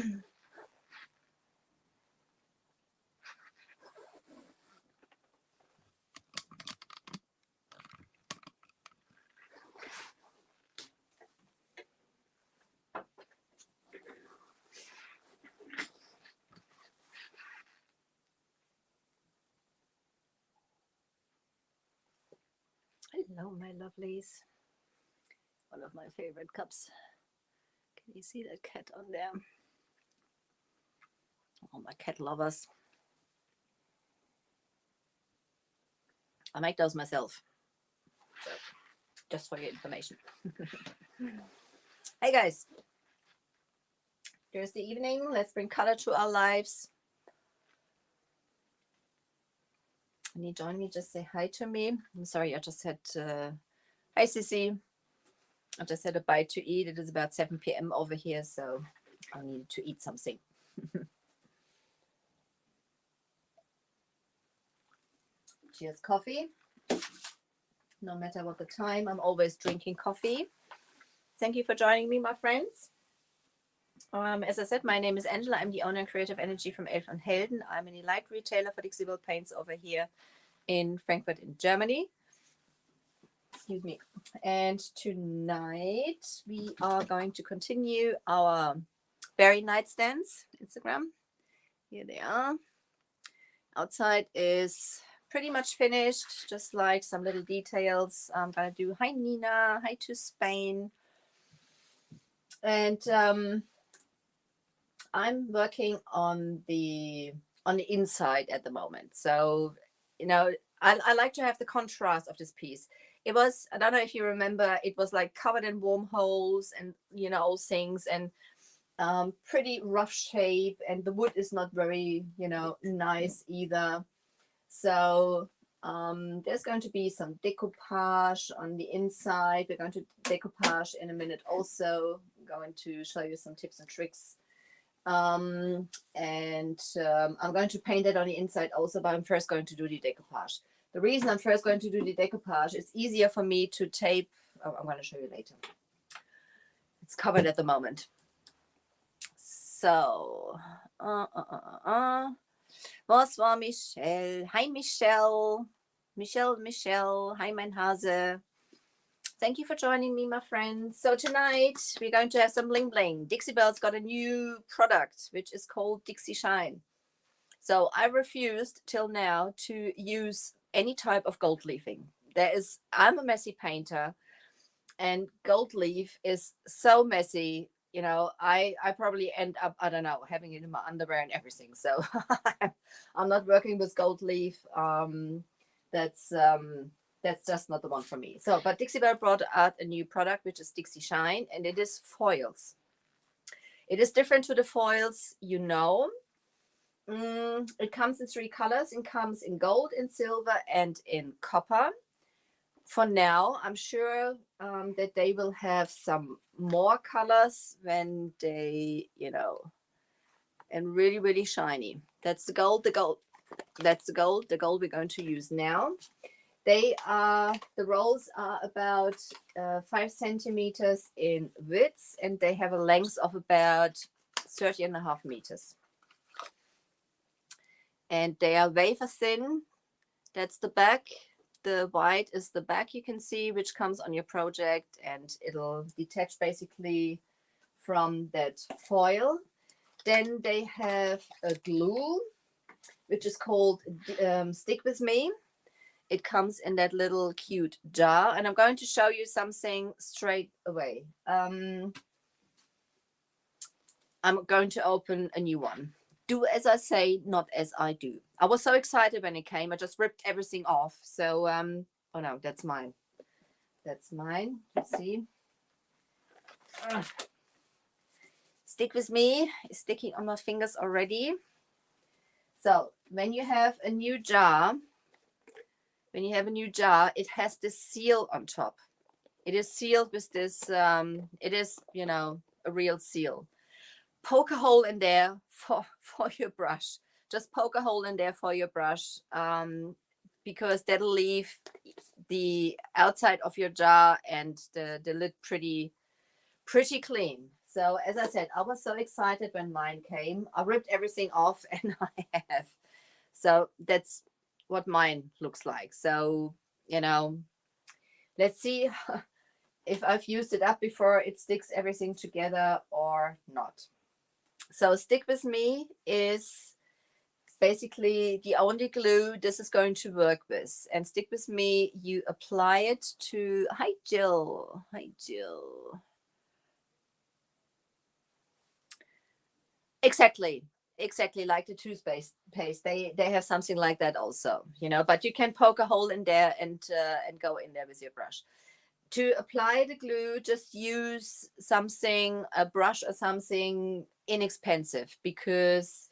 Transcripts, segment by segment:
Hello, my lovelies. One of my favorite cups. Can you see that cat on there? All my cat lovers. I make those myself. So, just for your information. Hey guys. Thursday evening. Let's bring color to our lives. Can you join me? Just say hi to me. I'm sorry, I just said hi, Sissy. I just had a bite to eat. It is about 7 p.m. over here, so I needed to eat something. Cheers, coffee. No matter what the time, I'm always drinking coffee. Thank you for joining me, my friends. As I said, my name is Angela. I'm the owner and creative energy from Elf and Helden. I'm a light retailer for Dixiebelle paints over here in Frankfurt in Germany. Excuse me. And tonight we are going to continue our berry nightstands. Instagram. Here they are. Outside is pretty much finished, just like some little details. I'm gonna do hi Nina, hi to Spain. And I'm working on the inside at the moment. So, you know, I like to have the contrast of this piece. It was, I don't know if you remember, it was like covered in wormholes and, you know, all things, and pretty rough shape, and the wood is not very, you know, nice either. So there's going to be some decoupage on the inside. We're going to decoupage in a minute also. I'm going to show you some tips and tricks. I'm going to paint it on the inside also, but I'm first going to do the decoupage. The reason I'm first going to do the decoupage, it's easier for me to tape. Oh, I'm going to show you later. It's covered at the moment. So, was war Michelle? Hi, Michelle. Michelle. Hi, mein Hase. Thank you for joining me, my friends. So tonight we're going to have some bling bling. Dixiebelle's got a new product, which is called Dixie Shine. So I refused till now to use any type of gold leafing. I'm a messy painter, and gold leaf is so messy. You know, I probably end up, I don't know, having it in my underwear and everything. So I'm not working with gold leaf. That's just not the one for me. So, but Dixiebelle brought out a new product, which is Dixie Shine, and it is foils. It is different to the foils, you know. It comes in 3 colors. It comes in gold, in silver, and in copper. For now, I'm sure that they will have some more colors when they, you know, and really, really shiny. That's the gold, that's the gold we're going to use now. The rolls are about 5 centimeters in width, and they have a length of about 30.5 meters. And they are wafer thin. That's the back. The white is the back, you can see, which comes on your project, and it'll detach basically from that foil. Then they have a glue, which is called Stick With Me. It comes in that little cute jar, and I'm going to show you something straight away. I'm going to open a new one. Do as I say, not as I do. I was so excited when it came. I just ripped everything off. So, oh no, that's mine. That's mine. Let's see. Stick With Me is sticking on my fingers already. So when you have a new jar, it has this seal on top. It is sealed with this, it is, you know, a real seal. Poke a hole in there for your brush. Just poke a hole in there for your brush, because that'll leave the outside of your jar and the lid pretty clean. So as I said, I was so excited when mine came. I ripped everything off and I have. So that's what mine looks like. So, let's see if I've used it up before it sticks everything together or not. So Stick With Me is basically the only glue this is going to work with. And Stick With Me, you apply it to, hi Jill, exactly like the toothpaste paste. They have something like that also, but you can poke a hole in there and go in there with your brush. To apply the glue, just use something, a brush or something inexpensive, because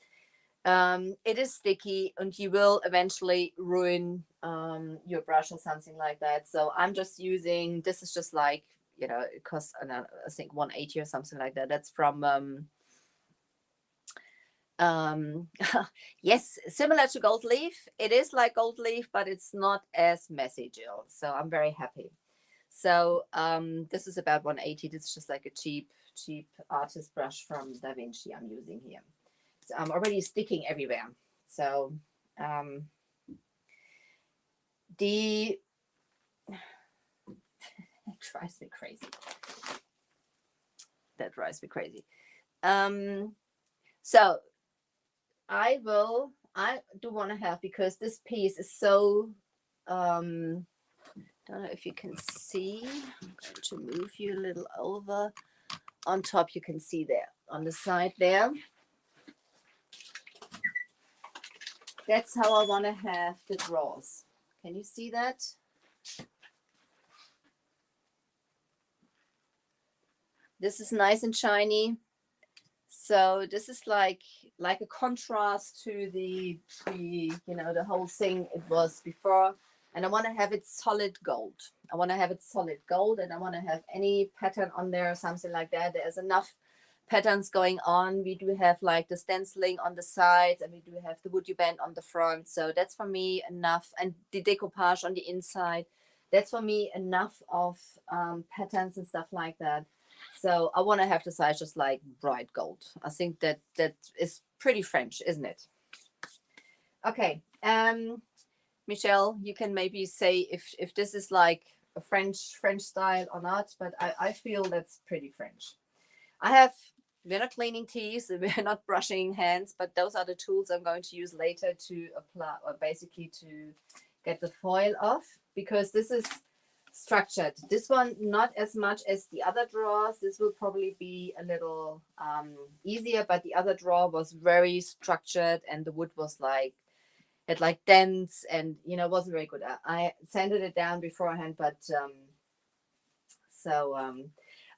it is sticky and you will eventually ruin your brush or something like that. So I'm just using, this is just like, it costs, I think 180 or something like that. That's from yes, similar to gold leaf. It is like gold leaf, but it's not as messy, Jill. So I'm very happy. So this is about 180. This is just like a cheap artist brush from Da Vinci I'm using here. So I'm already sticking everywhere. So it drives me crazy. That drives me crazy. So I do want to have, because this piece is so, don't know if you can see. I'm going to move you a little over. On top, you can see there. On the side there. That's how I want to have the drawers. Can you see that? This is nice and shiny. So this is like a contrast to the whole thing it was before. And I want to have it solid gold. I want to have it solid gold, and I want to have any pattern on there or something like that. There's enough patterns going on. We do have like the stenciling on the sides, and we do have the wood you bend on the front. So that's for me enough. And the decoupage on the inside. That's for me enough of patterns and stuff like that. So I want to have the size just like bright gold. I think that is pretty French, isn't it? Okay. Michelle, you can maybe say if this is like a French style or not, but I feel that's pretty French. We're not cleaning teeth, we're not brushing hands, but those are the tools I'm going to use later to apply, or basically to get the foil off, because this is structured. This one not as much as the other drawers. This will probably be a little easier, but the other drawer was very structured, and the wood was like, had like dents, and wasn't very good. I sanded it down beforehand, but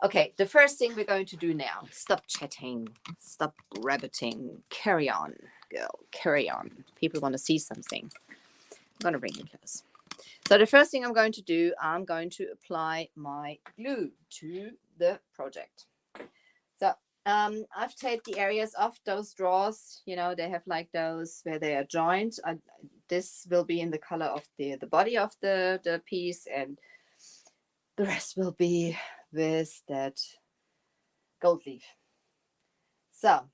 okay, the first thing we're going to do now, stop chatting, stop rabbiting, carry on, girl, carry on. People want to see something. I'm going to bring you close. So the first thing I'm going to do, I'm going to apply my glue to the project. So I've taped the areas of those drawers. They have like those where they are joined. This will be in the color of the body of the piece, and the rest will be with that gold leaf. So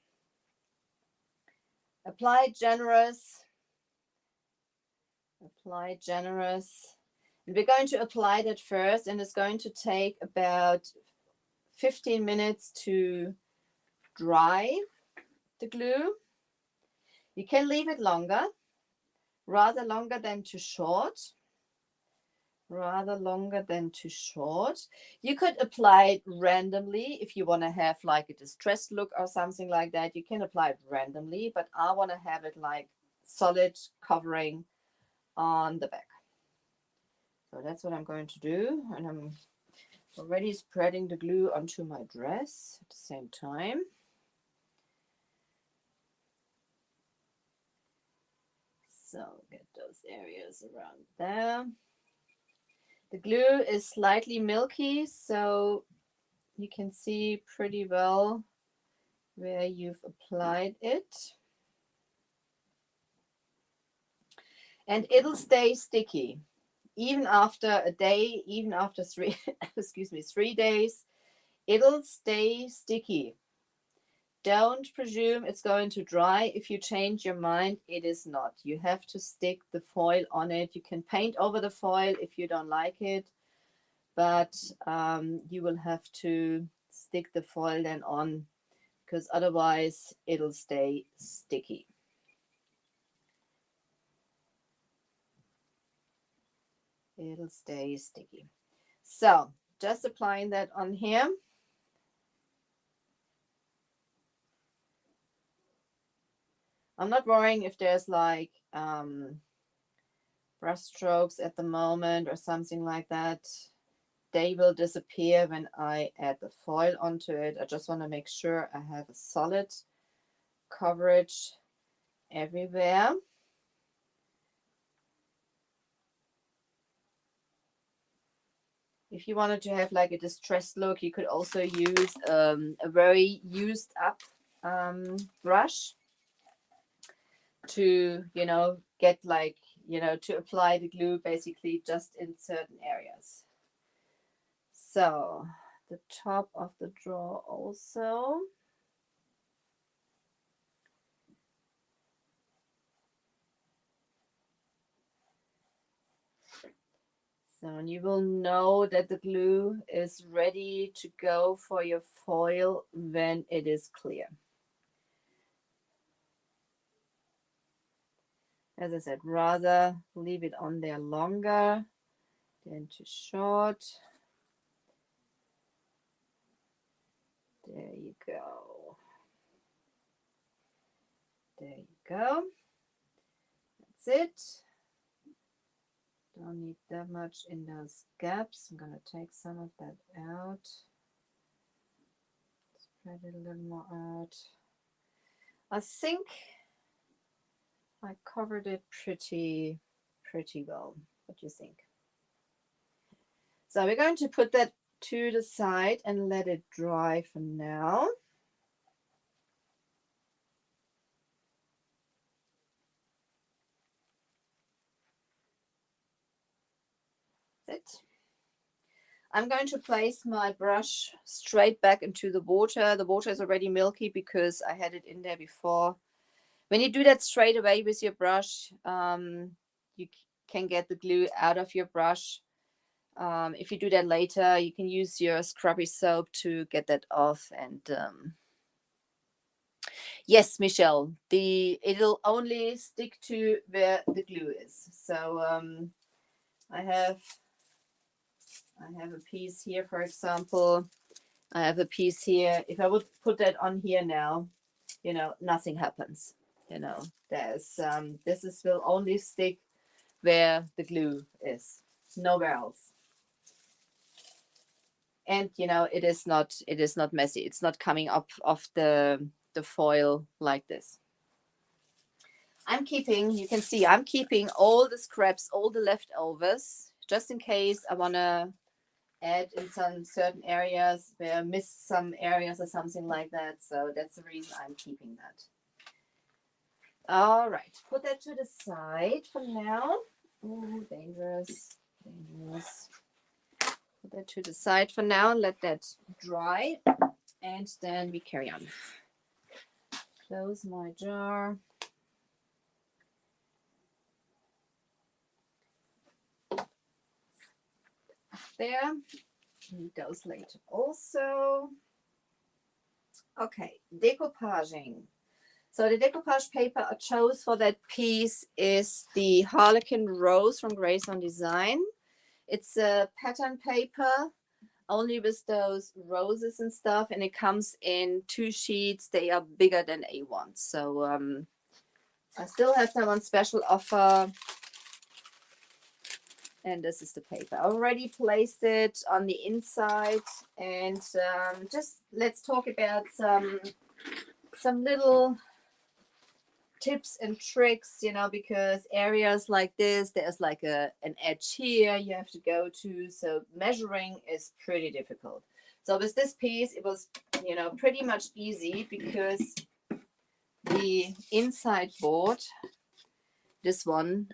apply generous. And we're going to apply that first, and it's going to take about 15 minutes to dry the glue. You can leave it longer, rather longer than too short. You could apply it randomly if you want to have like a distressed look or something like that. You can apply it randomly, but I want to have it like solid covering on the back. So that's what I'm going to do, and I'm already spreading the glue onto my dress at the same time. So get those areas around there. The glue is slightly milky, so you can see pretty well where you've applied it. And it'll stay sticky even after a day, even after 3 days. It'll stay sticky. Don't presume it's going to dry. If you change your mind, it is not. You have to stick the foil on it. You can paint over the foil if you don't like it, but you will have to stick the foil then on, because otherwise it'll stay sticky. It'll stay sticky. So just applying that on here. I'm not worrying if there's like brush strokes at the moment or something like that. They will disappear when I add the foil onto it. I just want to make sure I have a solid coverage everywhere. If you wanted to have like a distressed look, you could also use a very used up brush to, get like, to apply the glue basically just in certain areas. So the top of the drawer also. So, and you will know that the glue is ready to go for your foil when it is clear. As I said, rather leave it on there longer than too short. There you go. There you go. That's it. Don't need that much in those gaps. I'm going to take some of that out. Spread it a little more out. I think I covered it pretty well. What do you think? So we're going to put that to the side and let it dry for now. That's it. I'm going to place my brush straight back into the water. The water is already milky because I had it in there before. When you do that straight away with your brush, you can get the glue out of your brush. If you do that later, you can use your scrubby soap to get that off. And yes, Michelle, it'll only stick to where the glue is. So I have a piece here, for example. I have a piece here. If I would put that on here now, nothing happens. There's this will only stick where the glue is, nowhere else. And it is not messy. It's not coming up off the foil like this. You can see I'm keeping all the scraps, all the leftovers, just in case I want to add in some certain areas where I missed some areas or something like that. So that's the reason I'm keeping that. All right, put that to the side for now. Oh, dangerous. Put that to the side for now. Let that dry, and then we carry on. Close my jar. There. Need those later also. Okay, decoupaging. So the decoupage paper I chose for that piece is the Harlequin Rose from Grace on Design. It's a pattern paper, only with those roses and stuff, and it comes in 2 sheets. They are bigger than A1. So I still have them on special offer. And this is the paper. I already placed it on the inside, and just let's talk about some little tips and tricks, because areas like this, there's like an edge here you have to go to. So measuring is pretty difficult. So with this piece, it was, pretty much easy because the inside board, this one,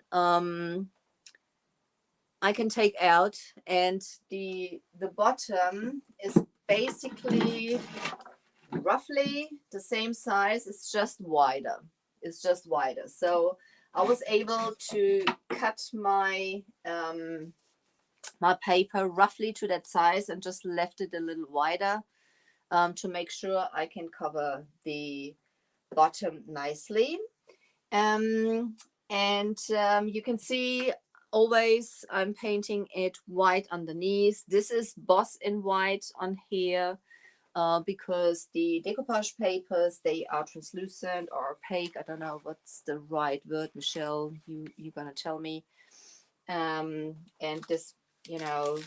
I can take out, and the bottom is basically roughly the same size. It's just wider. It's just wider. So I was able to cut my my paper roughly to that size and just left it a little wider to make sure I can cover the bottom nicely. And you can see always I'm painting it white underneath. This is Boss in white on here because the decoupage papers, they are translucent or opaque. I don't know what's the right word, Michelle, you're gonna tell me. And this, you know,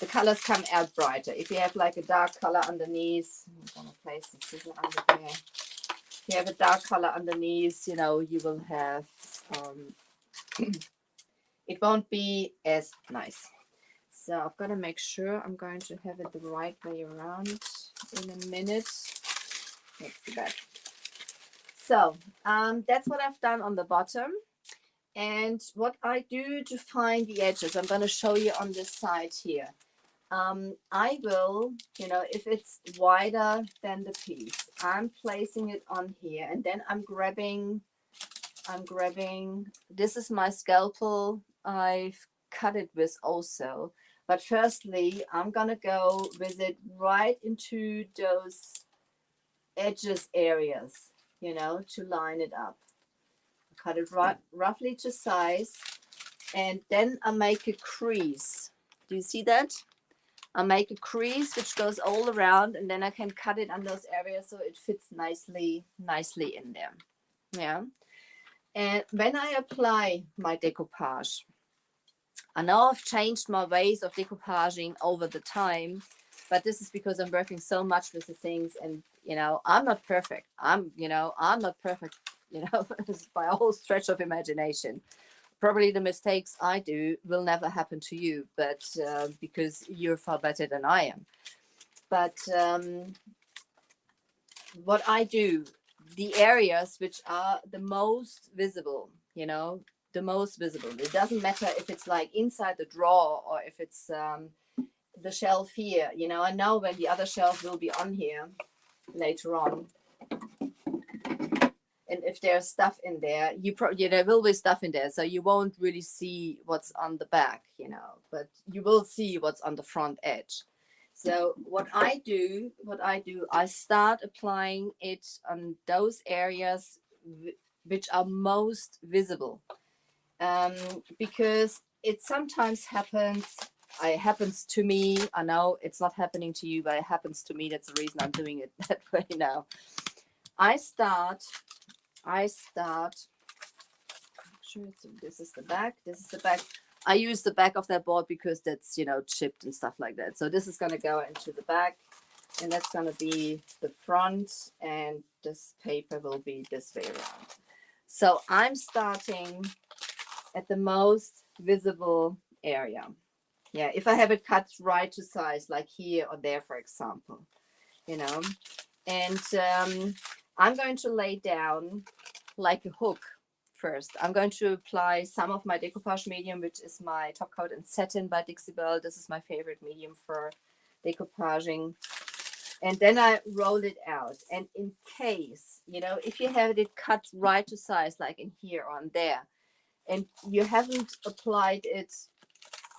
the colors come out brighter. If you have like a dark color underneath, I'm gonna place the scissor under there. If you have a dark color underneath, you know, you will have, it won't be as nice. So I've got to make sure I'm going to have it the right way around in a minute. Let's do that. So that's what I've done on the bottom. And what I do to find the edges, I'm going to show you on this side here. I will, you know, if it's wider than the piece, I'm placing it on here, and then I'm grabbing, this is my scalpel I've cut it with also. But firstly, I'm going to go with it right into those edges areas, you know, to line it up. Cut it roughly to size, and then I make a crease. Do you see that? I make a crease which goes all around, and then I can cut it on those areas so it fits nicely in there. Yeah. And when I apply my decoupage, I know I've changed my ways of decoupaging over the time, but this is because I'm working so much with the things, and you know, I'm not perfect. I'm not perfect, you know, by a whole stretch of imagination. Probably the mistakes I do will never happen to you, but because you're far better than I am. But what I do, the areas which are the most visible, you know, the most visible. It doesn't matter if it's like inside the drawer or if it's the shelf here. You know, I know when the other shelf will be on here later on. And if there's stuff in there, there will be stuff in there, so you won't really see what's on the back, you know, but you will see what's on the front edge. So what I do, I start applying it on those areas which are most visible, because it sometimes happens to me. I know it's not happening to you, but it happens to me. That's the reason I'm doing it that way now. I start. Sure, this is the back. I use the back of that board because that's, you know, chipped and stuff like that. So this is going to go into the back, and that's going to be the front, and this paper will be this way around. So I'm starting at the most visible area. Yeah, if I have it cut right to size, like here or there, for example, you know, and I'm going to lay down like a hook first. I'm going to apply some of my decoupage medium, which is my Top Coat and Satin by Dixiebelle. This is my favorite medium for decoupaging. And then I roll it out. And in case, you know, if you have it cut right to size, like in here or on there, and you haven't applied it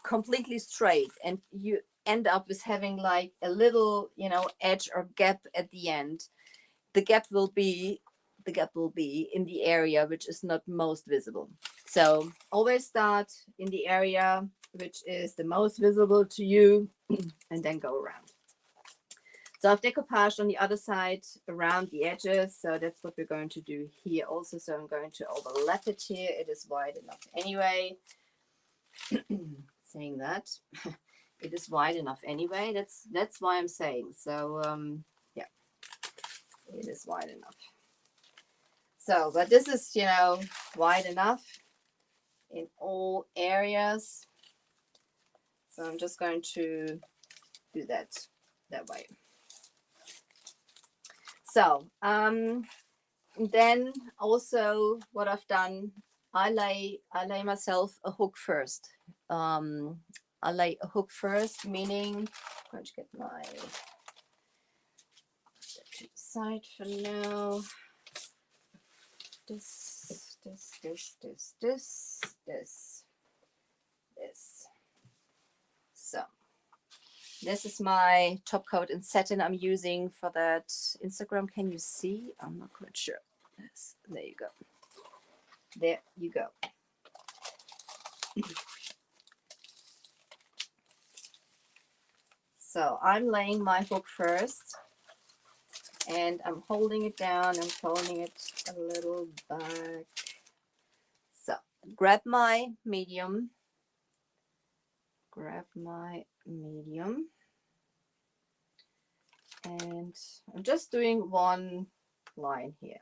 completely straight, and you end up with having like a little, you know, edge or gap at the end, the gap will be in the area which is not most visible. So always start in the area which is the most visible to you and then go around. So I've decoupaged on the other side around the edges, so that's what we're going to do here also. So I'm going to overlap it here. It is wide enough anyway. Saying that it is wide enough anyway. That's why I'm saying. So yeah, it is wide enough. So, but this is, you know, wide enough in all areas. So I'm just going to do that way. So then also what I've done, I lay myself a hook first. I lay a hook first, meaning I'm going to get my aside for now. This. So this is my top coat in satin I'm using for that Instagram. Can you see? I'm not quite sure. Yes, there you go. There you go. So I'm laying my hook first, and I'm holding it down. I'm folding it a little back. So grab my medium. And I'm just doing one line here.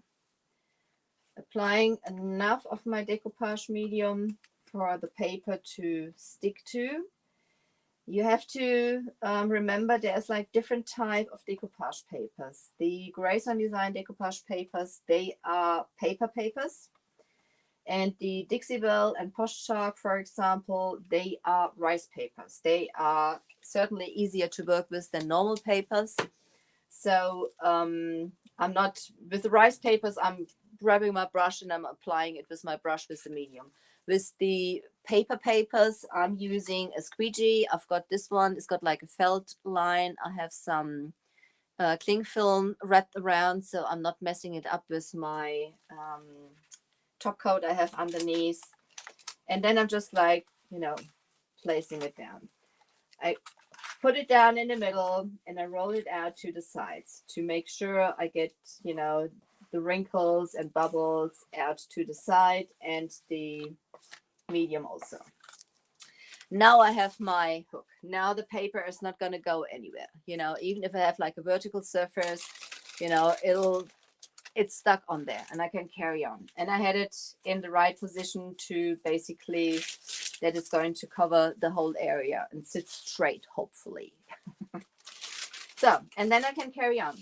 Applying enough of my decoupage medium for the paper to stick to. You have to remember there's like different type of decoupage papers. The Grace on Design decoupage papers, they are papers. And the Dixiebelle and Poshmark, for example, they are rice papers. They are certainly easier to work with than normal papers. So I'm not, with the rice papers, I'm grabbing my brush and I'm applying it with my brush with the medium. With the papers, I'm using a squeegee. I've got this one. It's got like a felt line. I have some cling film wrapped around, so I'm not messing it up with my top coat I have underneath. And then I'm just like, you know, placing it down. I put it down in the middle and I roll it out to the sides to make sure I get, you know, the wrinkles and bubbles out to the side, and the medium also. Now I have my hook. Now the paper is not going to go anywhere. You know, even if I have like a vertical surface, you know, it's stuck on there and I can carry on. And I had it in the right position to basically that it's going to cover the whole area and sit straight, hopefully. So, and then I can carry on.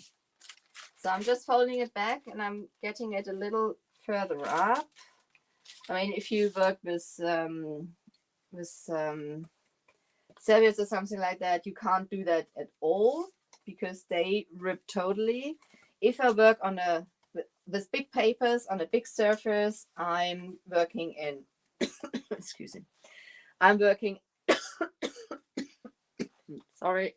So I'm just folding it back and I'm getting it a little further up. I mean, if you work with serviettes or something like that, you can't do that at all because they rip totally. If I work on with big papers on a big surface, I'm working in excuse me. I'm working sorry.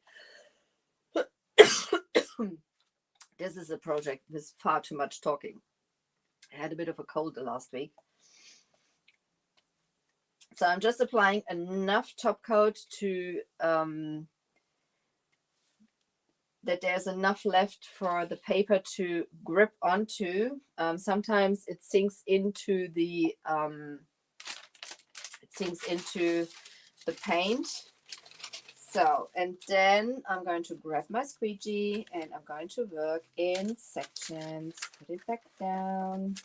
This is a project with far too much talking. I had a bit of a cold the last week. So I'm just applying enough top coat to that there's enough left for the paper to grip onto. Sometimes it sinks into the paint. So, and then I'm going to grab my squeegee and I'm going to work in sections. Put it back down.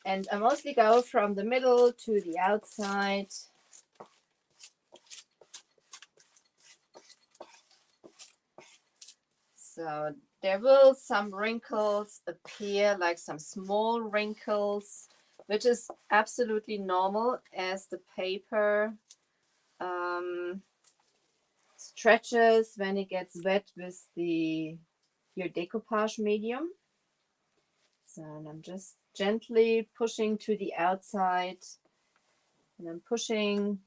And I mostly go from the middle to the outside. So there will some wrinkles appear, like some small wrinkles, which is absolutely normal as the paper stretches when it gets wet with your decoupage medium. So I'm just gently pushing to the outside, and I'm pushing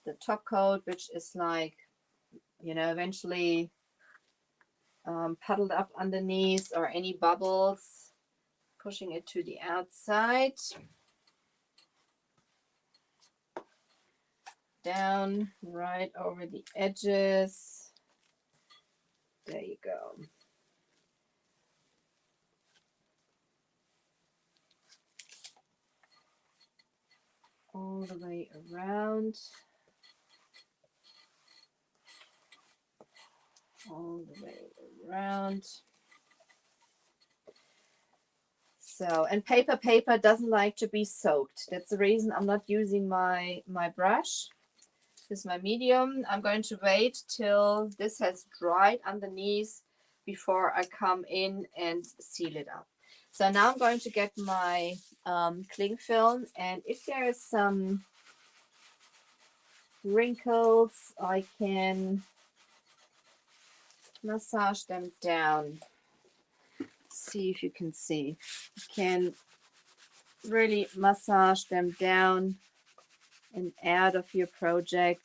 the top coat, which is like, you know, eventually puddled up underneath, or any bubbles, pushing it to the outside, down right over the edges. There you go. All the way around. All the way around. So, and paper doesn't like to be soaked. That's the reason I'm not using my brush. This is my medium. I'm going to wait till this has dried underneath before I come in and seal it up. So now I'm going to get my cling film, and if there is some wrinkles, I can massage them down. See if you can see. You can really massage them down and out of your project.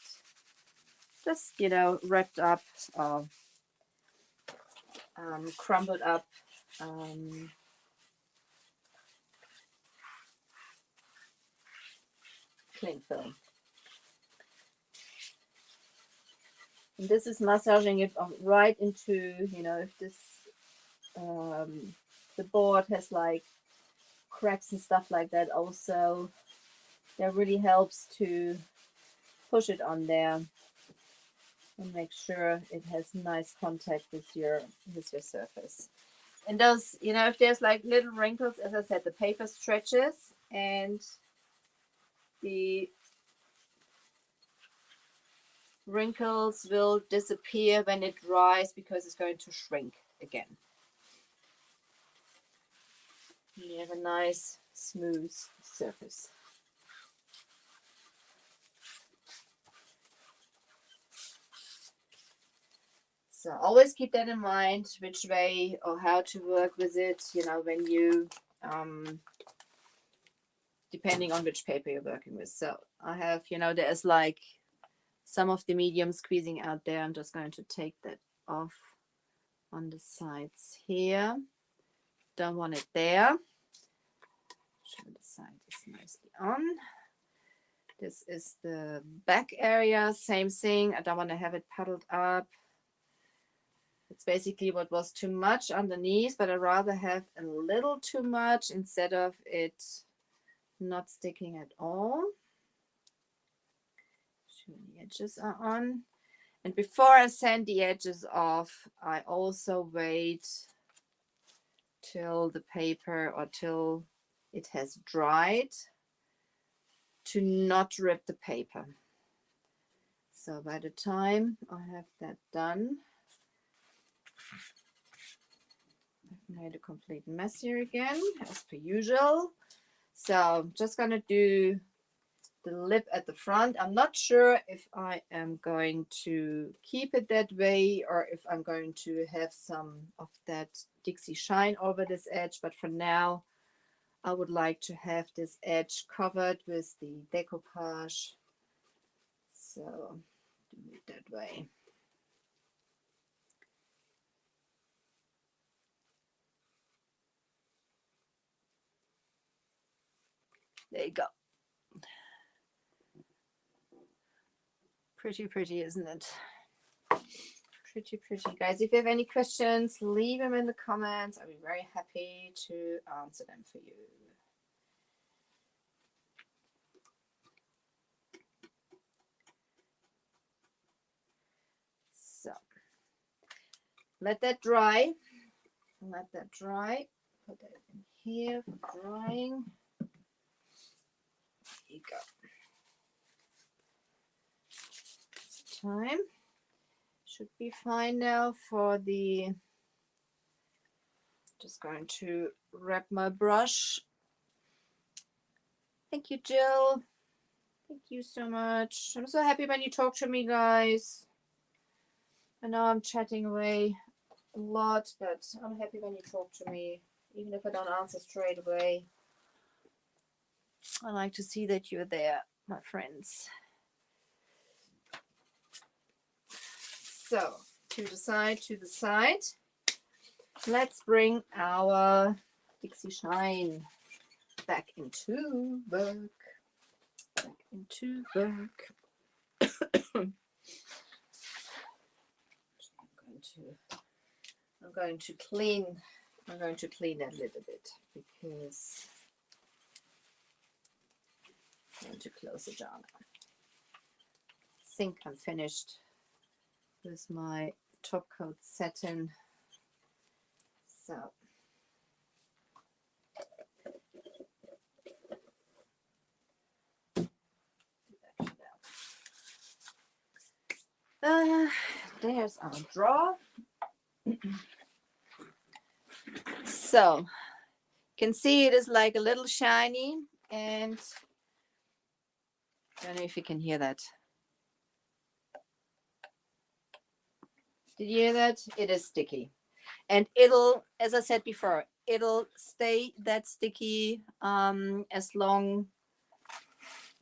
Just, you know, wrapped up or crumbled up cling film. And this is massaging it right into, you know, if this the board has like cracks and stuff like that, also that really helps to push it on there and make sure it has nice contact with your surface. And those, you know, if there's like little wrinkles, as I said, the paper stretches and the wrinkles will disappear when it dries because it's going to shrink again. And you have a nice smooth surface. So always keep that in mind, which way or how to work with it, you know, when you depending on which paper you're working with. So I have, you know, there's like some of the medium squeezing out there. I'm just going to take that off on the sides here. Don't want it there. Sure, the side is nicely on. This is the back area, same thing. I don't want to have it puddled up. It's basically what was too much underneath, but I'd rather have a little too much instead of it not sticking at all. Sure, the edges are on. And before I sand the edges off, I also wait till the paper or till it has dried to not rip the paper. So by the time I have that done, I've made a complete mess here again, as per usual. So I'm just going to do the lip at the front. I'm not sure if I am going to keep it that way or if I'm going to have some of that Dixie Shine over this edge, but for now I would like to have this edge covered with the Decoupage. So do it that way. There you go. Pretty, pretty, isn't it? Pretty, pretty, guys. If you have any questions, leave them in the comments. I'll be very happy to answer them for you. So let that dry. Let that dry. Put that in here for drying. There you go. Time should be fine now for the. Just going to wrap my brush. Thank you, Jill. Thank you so much. I'm so happy when you talk to me, guys. I know I'm chatting away a lot, but I'm happy when you talk to me, even if I don't answer straight away. I like to see that you're there, my friends. So, to the side, to the side. Let's bring our Dixie Shine back into work. Back into work. I'm going to clean that a little bit because I'm going to close the jar now. I think I'm finished with my top coat satin. So there's our drawer. So you can see it is like a little shiny, and I don't know if you can hear that. Did you hear that? It is sticky. And it'll, as I said before, it'll stay that sticky as long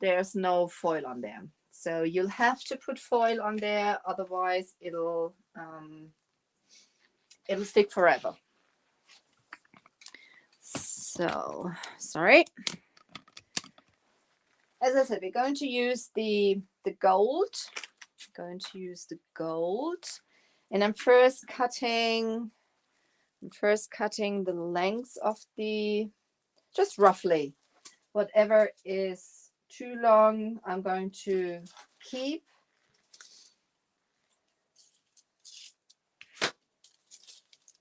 there's no foil on there. So you'll have to put foil on there, otherwise it'll stick forever. So, sorry. As I said, we're going to use the gold. I'm going to use the gold, and I'm first cutting the lengths of the, just roughly, whatever is too long, I'm going to keep.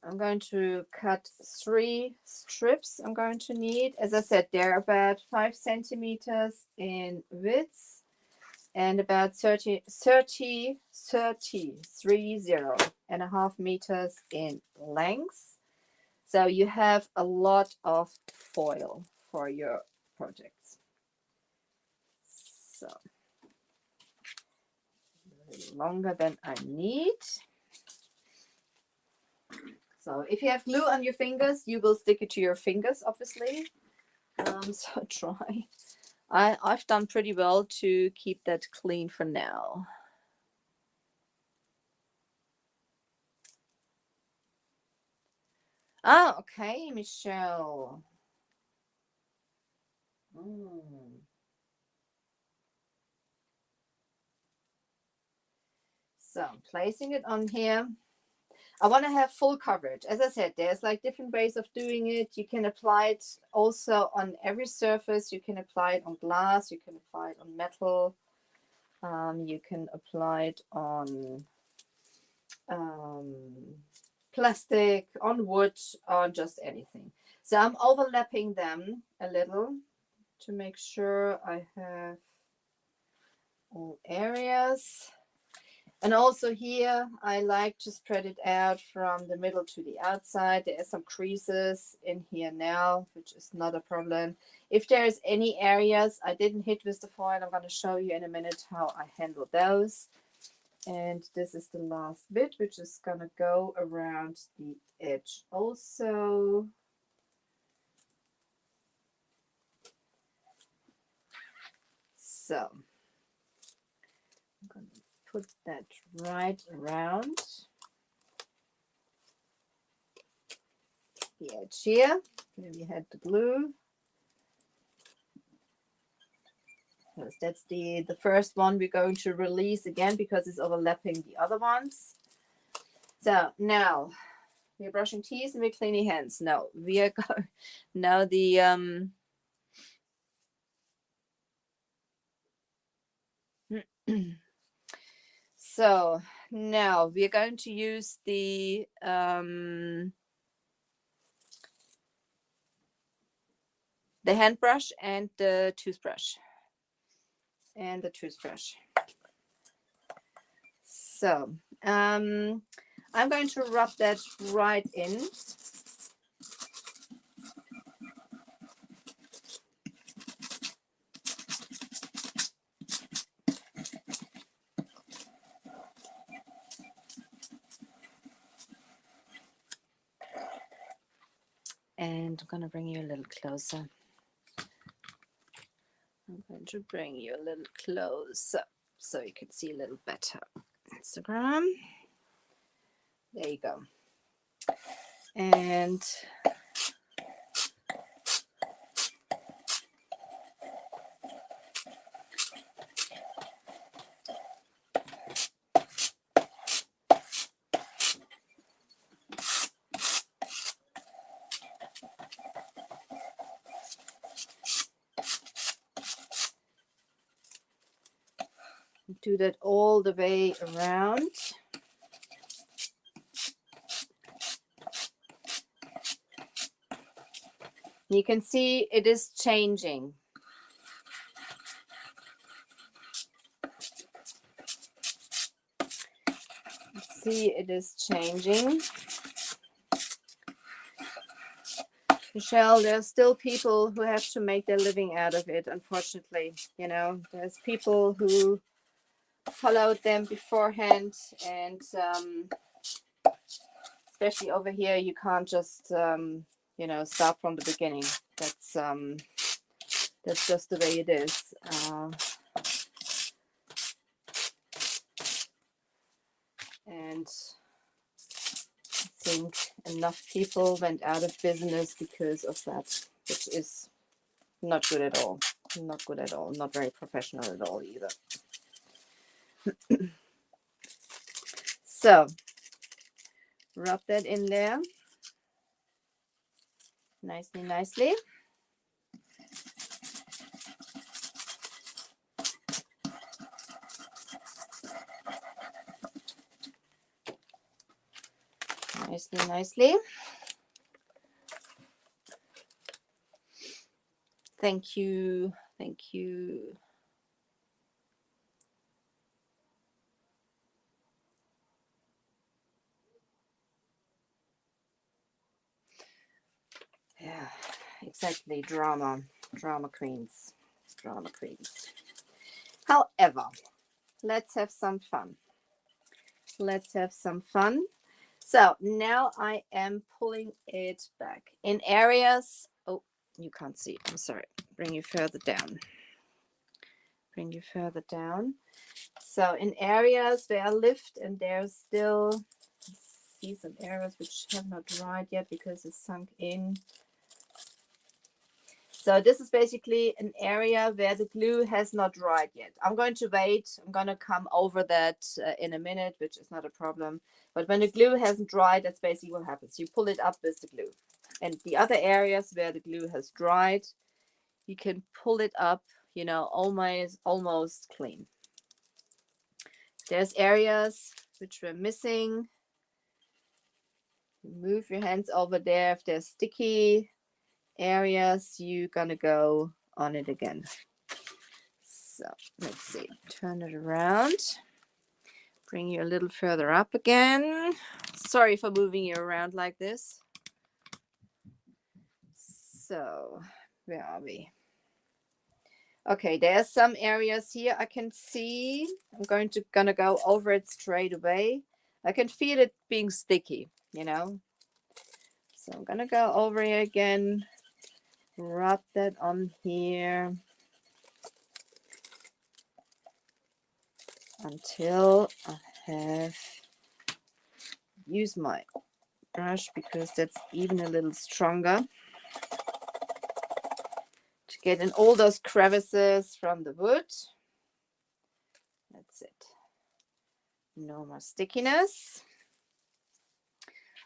I'm going to cut 3 strips I'm going to need. As I said, they're about 5 centimeters in width and about 30 and a half meters in length. So you have a lot of foil for your projects. So a little longer than I need. So if you have glue on your fingers, you will stick it to your fingers, obviously. So try. I've done pretty well to keep that clean for now. Ah, okay, Michelle. So placing it on here. I want to have full coverage. As I said, there's like different ways of doing it. You can apply it also on every surface. You can apply it on glass. You can apply it on metal. You can apply it on plastic, on wood, on just anything. So I'm overlapping them a little to make sure I have all areas. And also here, I like to spread it out from the middle to the outside. There are some creases in here now, which is not a problem. If there's any areas I didn't hit with the foil, I'm going to show you in a minute how I handle those. And this is the last bit, which is going to go around the edge also. So I'm going to put that right around the edge here. Here we had the glue. That's the first one we're going to release again because it's overlapping the other ones. So now we're brushing teeth and we're cleaning hands. No, we are going now the so now we're going to use the hand brush and the toothbrush. So I'm going to rub that right in. And I'm going to bring you a little closer. I'm going to bring you a little closer so you can see a little better. Instagram. There you go. And do that all the way around. You can see it is changing. See, it is changing. Michelle, there are still people who have to make their living out of it, unfortunately. You know, there's people who followed them beforehand and especially over here, you can't just, you know, start from the beginning. That's just the way it is. And I think enough people went out of business because of that, which is not good at all. Not good at all. Not very professional at all either. So, rub that in there. Nicely, nicely. Nicely, nicely. Thank you. Thank you. Yeah, exactly. Drama queens. Drama queens. However, let's have some fun. Let's have some fun. So now I am pulling it back in areas. Oh, you can't see. I'm sorry. Bring you further down. Bring you further down. So in areas where I lift and there's still, see some areas which have not dried yet because it's sunk in. So this is basically an area where the glue has not dried yet. I'm going to wait. I'm going to come over that in a minute, which is not a problem. But when the glue hasn't dried, that's basically what happens. You pull it up with the glue. And the other areas where the glue has dried, you can pull it up, you know, almost clean. There's areas which were missing. Move your hands over there. If there's sticky areas, you're gonna go on it again. So let's see, turn it around, bring you a little further up again. Sorry for moving you around like this. So where are we? Okay, there's some areas here I can see. I'm gonna go over it straight away. I can feel it being sticky, you know. So I'm gonna go over here again, rub that on here until I have used my brush, because that's even a little stronger, to get in all those crevices from the wood. That's it. No more stickiness.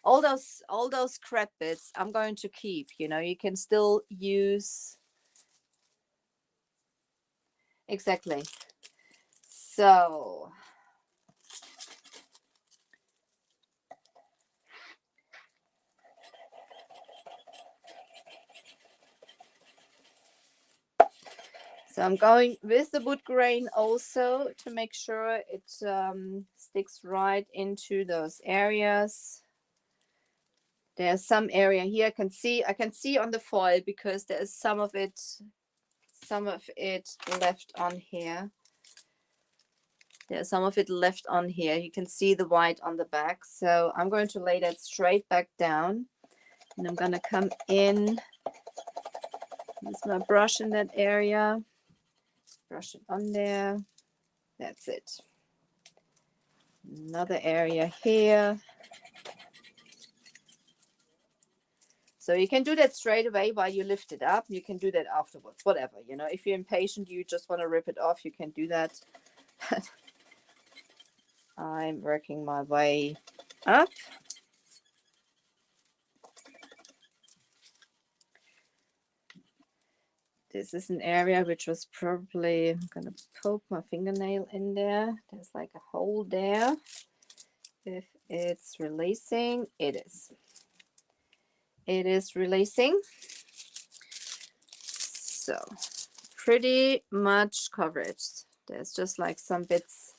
All those scrap bits I'm going to keep, you know. You can still use. Exactly. So I'm going with the wood grain also to make sure it sticks right into those areas. There's some area here I can see on the foil, because there is some of it left on here. There's some of it left on here. You can see the white on the back. So I'm going to lay that straight back down, and I'm going to come in with my brush in that area. Brush it on there. That's it. Another area here. So you can do that straight away while you lift it up. You can do that afterwards, whatever. You know, if you're impatient, you just want to rip it off, you can do that. I'm working my way up. This is an area which was probably, I'm going to poke my fingernail in there. There's like a hole there. If it's releasing, it is. It is releasing. So pretty much coverage. There's just like some bits.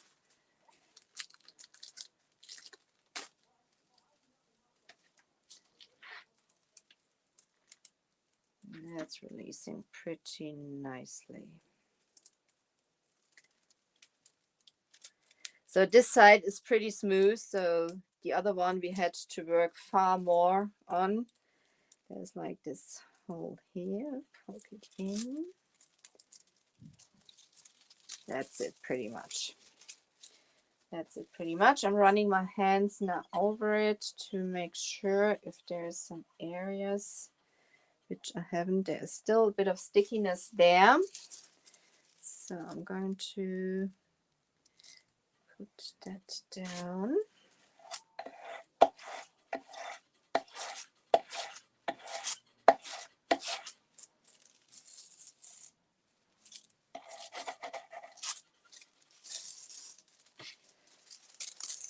That's releasing pretty nicely. So this side is pretty smooth, so the other one we had to work far more on. There's like this hole here, poke it in. That's it pretty much. That's it pretty much. I'm running my hands now over it to make sure if there's some areas which I haven't. There's still a bit of stickiness there. So I'm going to put that down.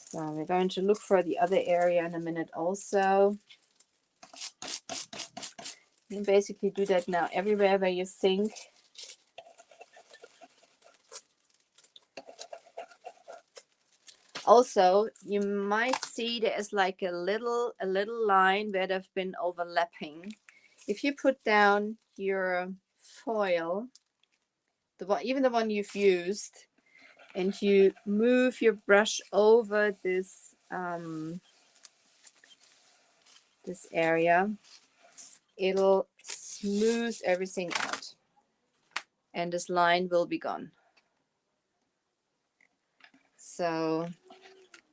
So we're going to look for the other area in a minute also. You basically do that now everywhere where you think. Also, you might see there's like a little line where they've been overlapping. If you put down your foil, even the one you've used, and you move your brush over this this area, it'll smooth everything out, and this line will be gone. So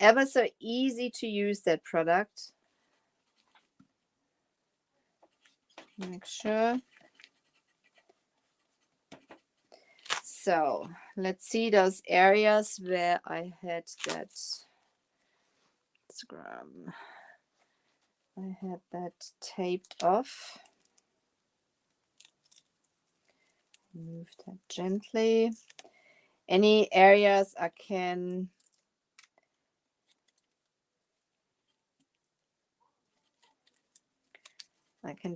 ever so easy to use that product. Make sure. So let's see those areas where I had that scrum. I had that taped off. Move that gently. Any areas I can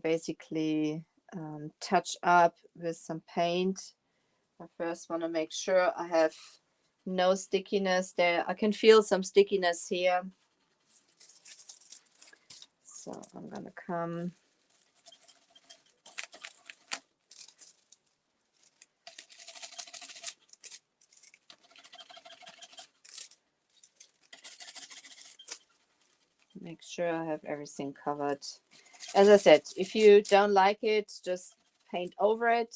basically touch up with some paint. I first want to make sure I have no stickiness there. I can feel some stickiness here. So I'm going to come make sure I have everything covered. As I said, if you don't like it, just paint over it.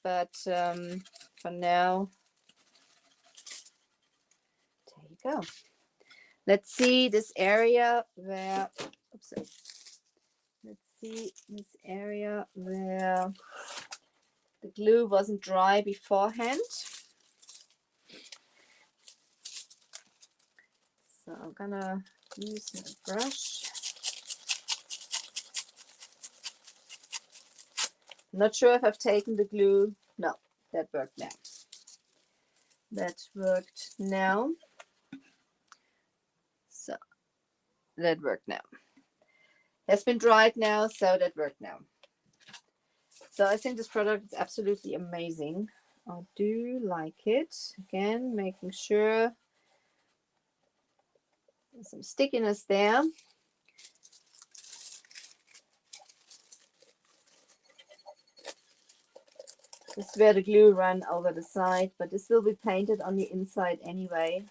But for now, there you go. Let's see this area where, oops, let's see this area where the glue wasn't dry beforehand. So I'm gonna use my brush. Not sure if I've taken the glue. No, that worked now. That worked now. So that worked now. Has been dried now, so that worked now. So I think this product is absolutely amazing. I do like it. Again, making sure there's some stickiness there. This is where the glue ran over the side, but this will be painted on the inside anyway.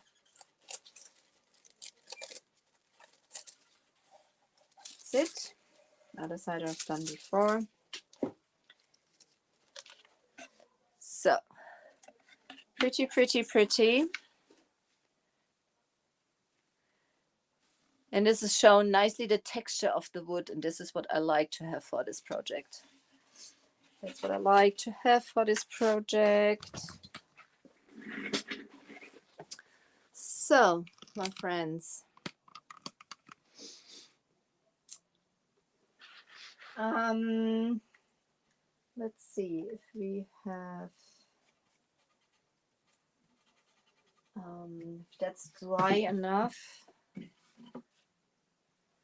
That's it. Other side I've done before. So, pretty, pretty, pretty. And this is shown nicely the texture of the wood, and this is what I like to have for this project. That's what I like to have for this project. So, my friends, let's see if we have, that's dry enough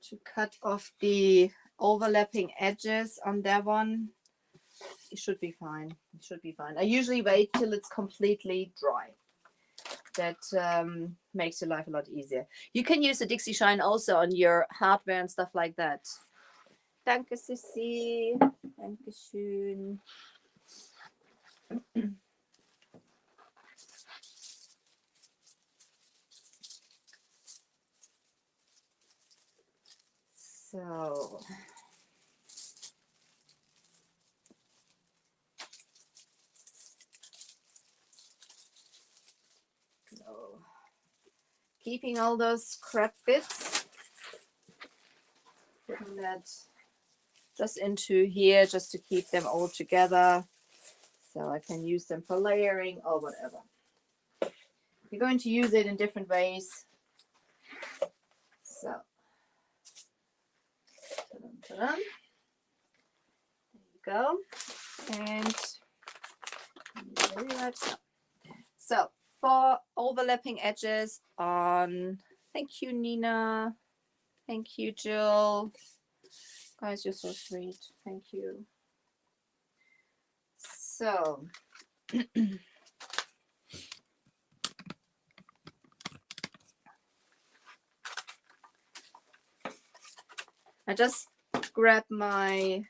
to cut off the overlapping edges on that one. It should be fine. It should be fine. I usually wait till it's completely dry. That makes your life a lot easier. You can use the Dixie Shine also on your hardware and stuff like that. Danke, Sissi. Dankeschön. So keeping all those scrap bits, putting that just into here just to keep them all together so I can use them for layering or whatever. You're going to use it in different ways. So ta-dum, ta-dum. There you go. And very much so for overlapping edges on, thank you Nina, thank you Jill, guys, you're so sweet, thank you. So I just grab my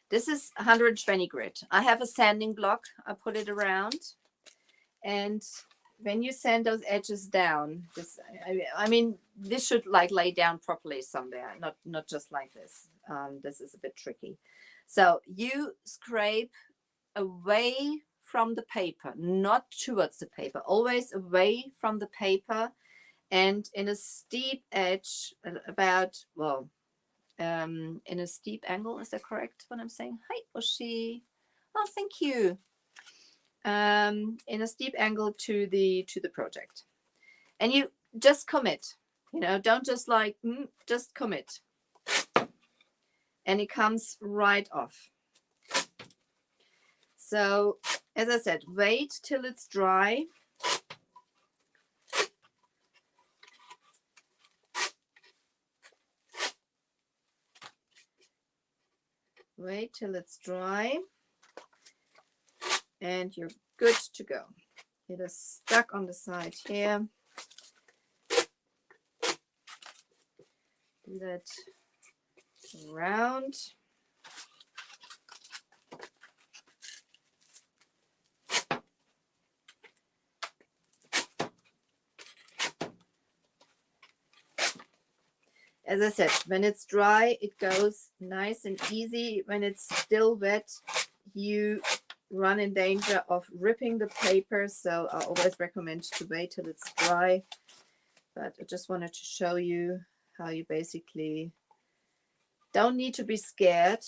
this is 120 grit. I have a sanding block. I put it around, and when you sand those edges down, this I mean this should like lay down properly somewhere, not just like this. This is a bit tricky. So you scrape away from the paper, not towards the paper, always away from the paper, and in a steep edge, about, well, in a steep angle. Is that correct what I'm saying? Hi, Oshi. Oh, thank you. In a steep angle to the project, and you just commit. You know, don't just like just commit, and it comes right off. So, as I said, wait till it's dry. Wait till it's dry, and you're good to go. It is stuck on the side here. Do that around. As I said, when it's dry, it goes nice and easy. When it's still wet, you run in danger of ripping the paper. So I always recommend to wait till it's dry. But I just wanted to show you how you basically don't need to be scared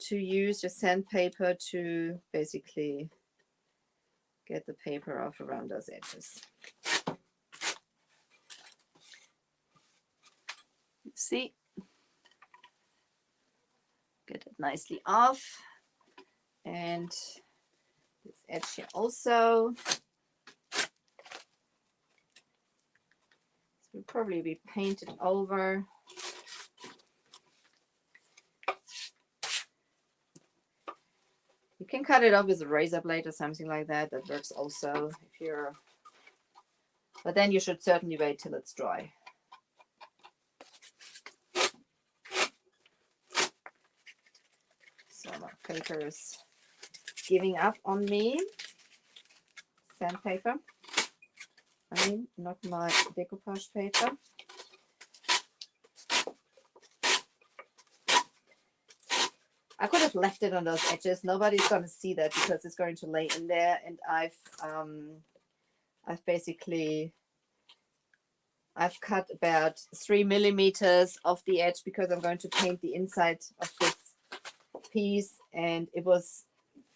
to use your sandpaper to basically get the paper off around those edges. See, get it nicely off, and this edge here also. This will probably be painted over. You can cut it off with a razor blade or something like that. That works also if you're, but then you should certainly wait till it's dry. So my paper is giving up on me. Sandpaper. I mean, not my decoupage paper. I could have left it on those edges. Nobody's going to see that because it's going to lay in there. And I've cut about 3 millimeters off the edge because I'm going to paint the inside of this piece, and it was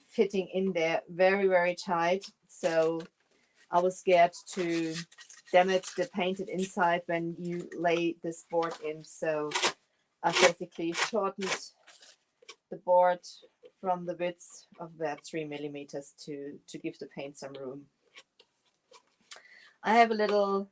fitting in there very, very tight. So I was scared to damage the painted inside when you lay this board in. So I basically shortened the board from the width of about 3 millimeters to give the paint some room. I have a little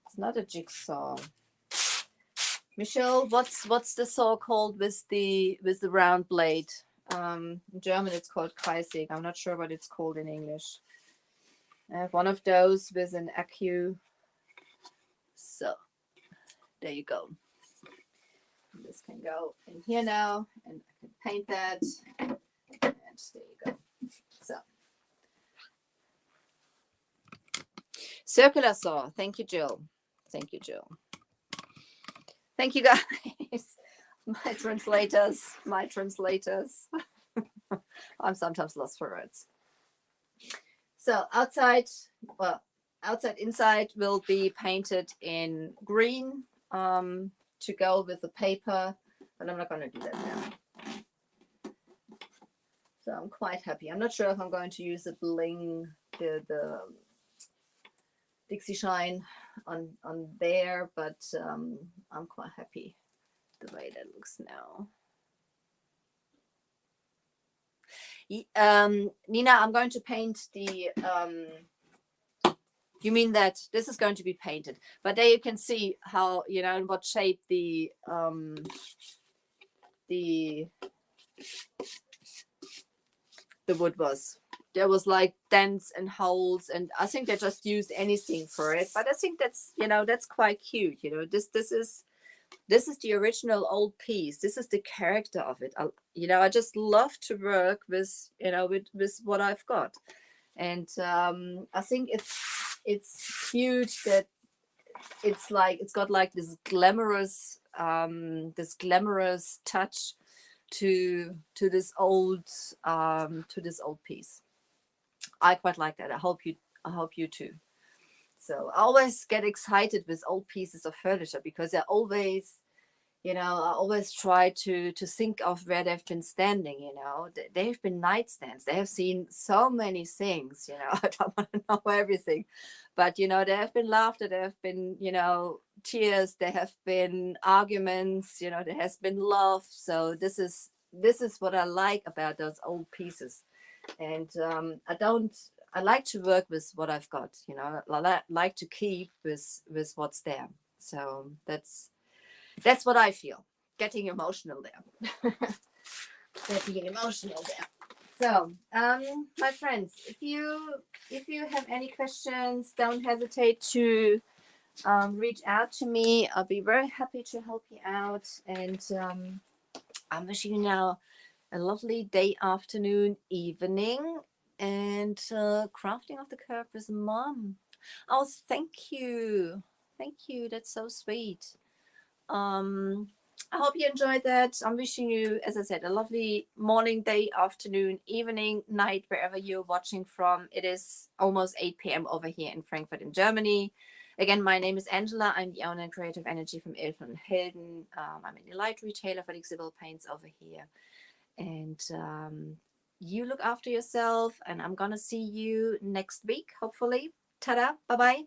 it's not a jigsaw. Michelle, what's the saw called with the round blade? In German it's called Kreissäge. I'm not sure what it's called in English. I have one of those with an accu. So there you go. This can go in here now, and I can paint that. There you go. So, circular saw. Thank you, Jill. Thank you, Jill. Thank you, guys. My translators. My translators. I'm sometimes lost for words. So outside, well, outside, inside will be painted in green to go with the paper, but I'm not going to do that now. So I'm quite happy. I'm not sure if I'm going to use the Bling, the Dixie Shine on there, but I'm quite happy the way that looks now. Nina, I'm going to paint the you mean that this is going to be painted, but there you can see how, you know, in what shape the wood was. There was like dents and holes, and I think they just used anything for it, but I think that's, you know, that's quite cute. You know, this is the original old piece. This is the character of it. You know, I just love to work with, you know, with what I've got. And I think it's cute that it's like, it's got like this glamorous touch to this old piece. I quite like that. I hope you too. So I always get excited with old pieces of furniture because they're always, you know, I always try to think of where they've been standing. You know, they've been nightstands. They have seen so many things. You know, I don't want to know everything, but you know, there have been laughter. There have been, you know, tears. There have been arguments. You know, there has been love. So this is what I like about those old pieces, and I like to work with what I've got. You know, I like to keep with what's there. So that's what I feel. Getting emotional there. Getting emotional there. So, my friends, if you have any questions, don't hesitate to reach out to me. I'll be very happy to help you out. And I'm wishing you now a lovely day, afternoon, evening, and crafting of the curve with Mom. Oh, thank you. That's so sweet. I hope you enjoyed that. I'm wishing you, as I said, a lovely morning, day, afternoon, evening, night, wherever you're watching from. It is almost 8 p.m. over here in Frankfurt in Germany. Again, my name is Angela. I'm the owner and creative energy from Elfen und Helden. I'm a light retailer for Dixiebelle paints over here. And you look after yourself, and I'm going to see you next week, hopefully. Ta-da. Bye-bye.